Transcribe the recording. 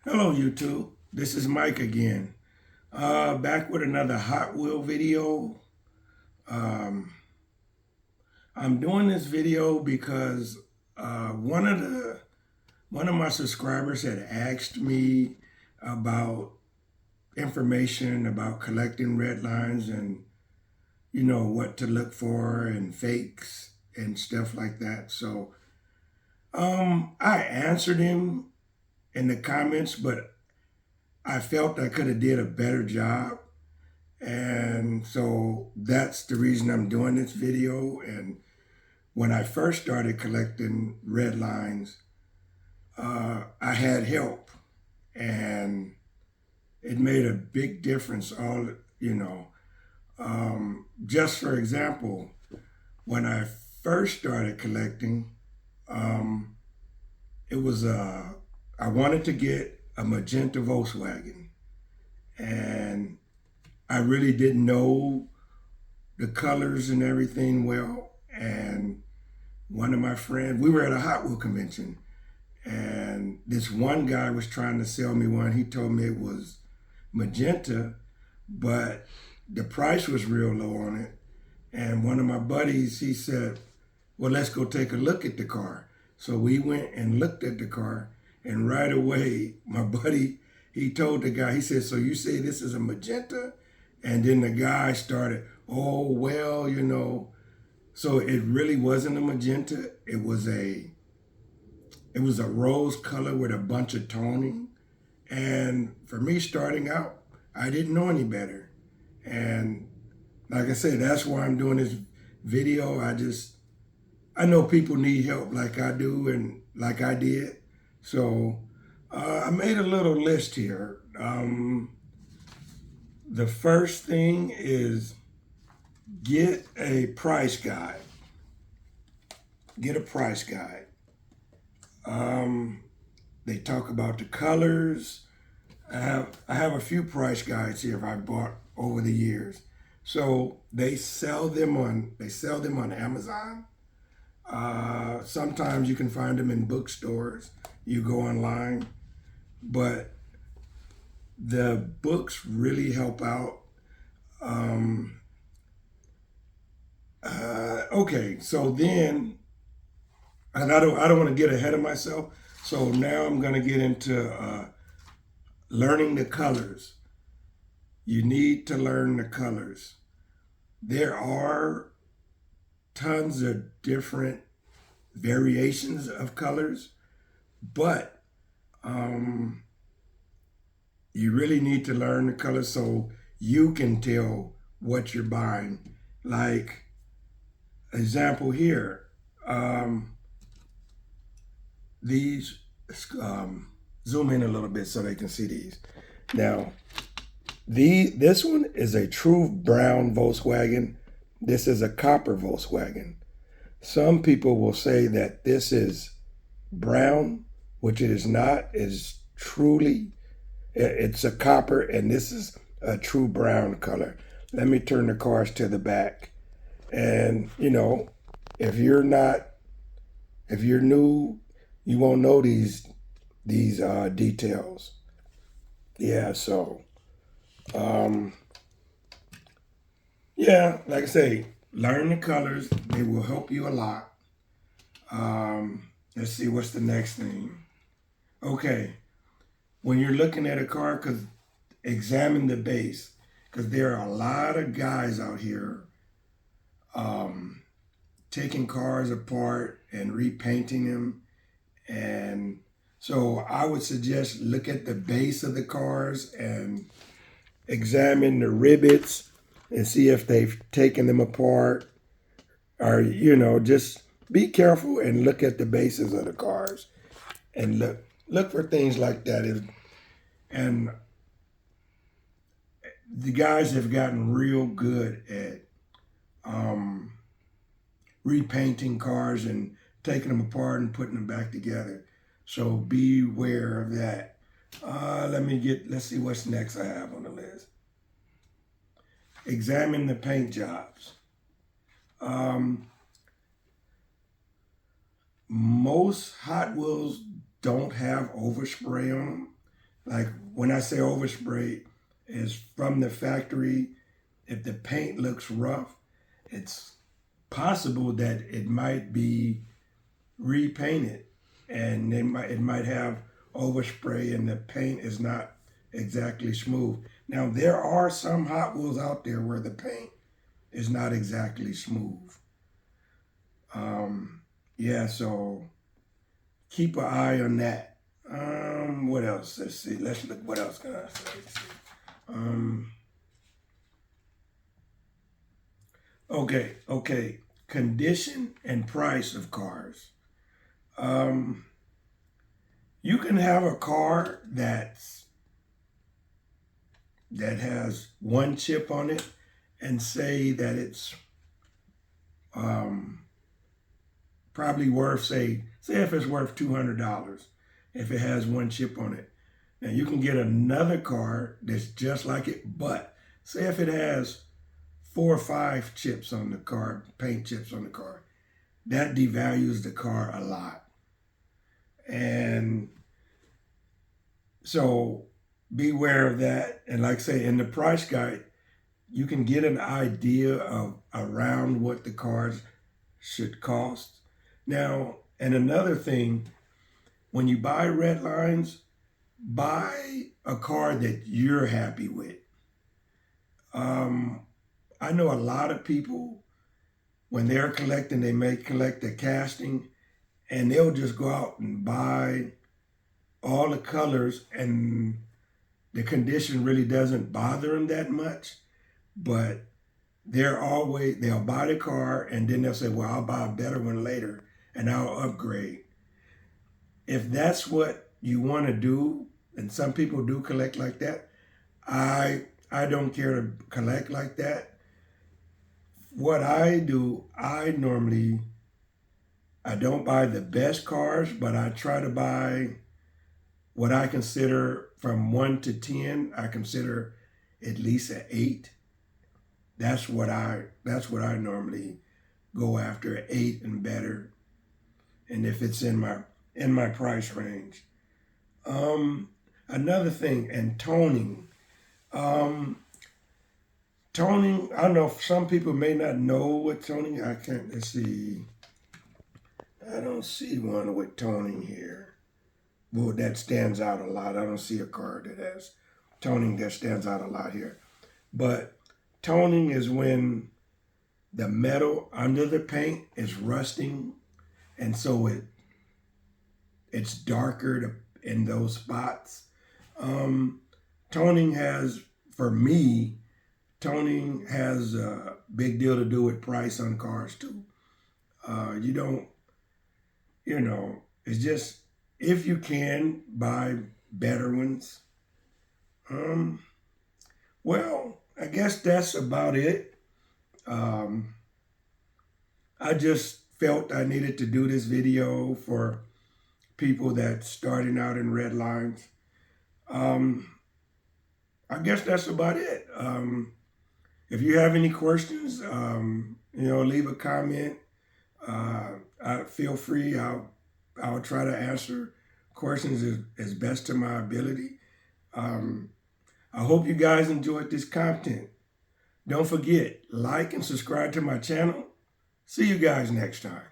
Hello YouTube, this is Mike again. Back with another Hot Wheel video. Um, I'm doing this video because one of my subscribers had asked me about information about collecting red lines and what to look for and fakes and stuff like that. So I answered him in the comments, but I felt I could have did a better job. And so that's the reason I'm doing this video. And when I first started collecting red lines, I had help, and it made a big difference. Just for example, when I first started collecting, um, it was I wanted to get a magenta Volkswagen, and I really didn't know the colors and everything well. And one of my friends, we were at a Hot Wheel convention, and this one guy was trying to sell me one. He told me it was magenta, but the price was real low on it. And one of my buddies, he said, well, let's go take a look at the car. So we went and looked at the car, and right away, my buddy, he told the guy, he said, so you say this is a magenta? And then the guy started, oh, well, so it really wasn't a magenta. It was a rose color with a bunch of toning. And for me starting out, I didn't know any better. And like I said, that's why I'm doing this video. I know people need help like I do and like I did. So I made a little list here. The first thing is get a price guide. Get a price guide. Um, they talk about the colors. I have a few price guides here I bought over the years. So they sell them on Amazon. Sometimes you can find them in bookstores. You go online, but the books really help out. Um, okay, so then, and I don't want to get ahead of myself. So now I'm going to get into learning the colors. You need to learn the colors. There are tons of different variations of colors, but um, you really need to learn the colors so you can tell what you're buying. Like, example here, these, um, zoom in a little bit so they can see these. Now, this one is a true brown Volkswagen. This is a copper Volkswagen. Some people will say that this is brown, which it is not. It's truly, it's a copper, and this is a true brown color. Let me turn the cars to the back. And if you're not, if you're new, you won't know these details. Yeah. So um, yeah, like I say, learn the colors. They will help you a lot. Let's see what's the next thing. Okay, when you're looking at a car, examine the base, because there are a lot of guys out here um, taking cars apart and repainting them. And so I would suggest look at the base of the cars and examine the rivets and see if they've taken them apart, or just be careful and look at the bases of the cars and look for things like that. And the guys have gotten real good at um, repainting cars and taking them apart and putting them back together. So beware of that. Let's see what's next I have on the list. Examine the paint jobs. Um, Most Hot Wheels don't have overspray on them. Like when I say overspray, is from the factory. If the paint looks rough, it's possible that it might be repainted, and it might have overspray, and the paint is not exactly smooth. Now there are some Hot Wheels out there where the paint is not exactly smooth. Yeah, so keep an eye on that. What else? Let's see. Let's look. What else can I say? Okay. Condition and price of cars. Um, you can have a car that has one chip on it, and say that it's um, probably worth, say if it's worth $200, if it has one chip on it. Now you can get another car that's just like it, but say if it has 4 or 5 chips on the car, paint chips on the car, that devalues the car a lot. And so beware of that. And like I say, in the price guide, you can get an idea of around what the cars should cost. Now, and another thing, when you buy Redlines, buy a car that you're happy with. I know a lot of people, when they're collecting, they may collect a casting, and they'll just go out and buy all the colors, and the condition really doesn't bother them that much. But they'll buy the car, and then they'll say, well, I'll buy a better one later and I'll upgrade. If that's what you want to do, and some people do collect like that, I don't care to collect like that. What I do, I don't buy the best cars, but I try to buy what I consider from 1 to 10. I consider at least an 8. That's what I normally go after, 8 and better. And if it's in my price range. Another thing, and toning. Toning, I don't know, some people may not know what toning, let's see. I don't see one with toning here. Well, that stands out a lot. I don't see a car that has toning that stands out a lot here. But toning is when the metal under the paint is rusting, and so it's darker in those spots. Toning has, for me, toning has a big deal to do with price on cars too. You don't, it's just, if you can, buy better ones. Well, I guess that's about it. I just felt I needed to do this video for people that's starting out in Redlines. I guess that's about it. If you have any questions, leave a comment. Feel free. I'll try to answer questions as best to my ability. I hope you guys enjoyed this content. Don't forget, like and subscribe to my channel. See you guys next time.